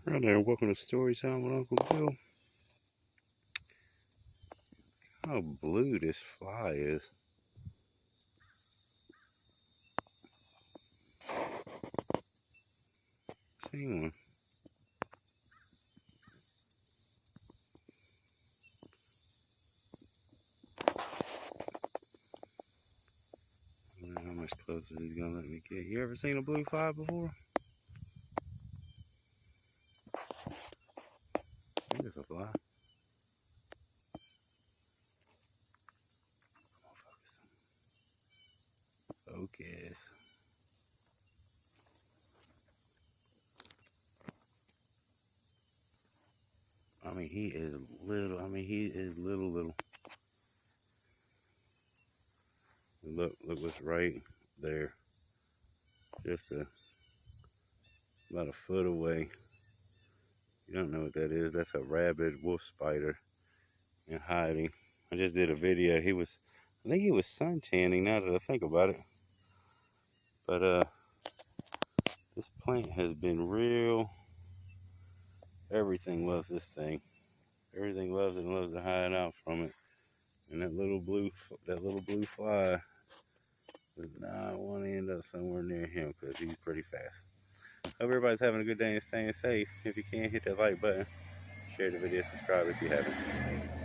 Hi there, welcome to Story Time with Uncle Bill. How blue this fly is. Seen one. I don't know how much closer he's gonna let me get. You ever seen a blue fly before? I think it's a fly. Focus. I mean, he is little. He is little. Look what's right there. Just about a foot away. You don't know what that is. That's a rabid wolf spider in hiding. I just did a video. I think he was sun tanning now that I think about it. But this plant has been real. Everything loves this thing. Everything loves it and loves to hide out from it. And that little blue fly does not want to end up somewhere near him because he's pretty fast. Hope everybody's having a good day and staying safe. If you can, hit that like button, share the video, subscribe if you haven't.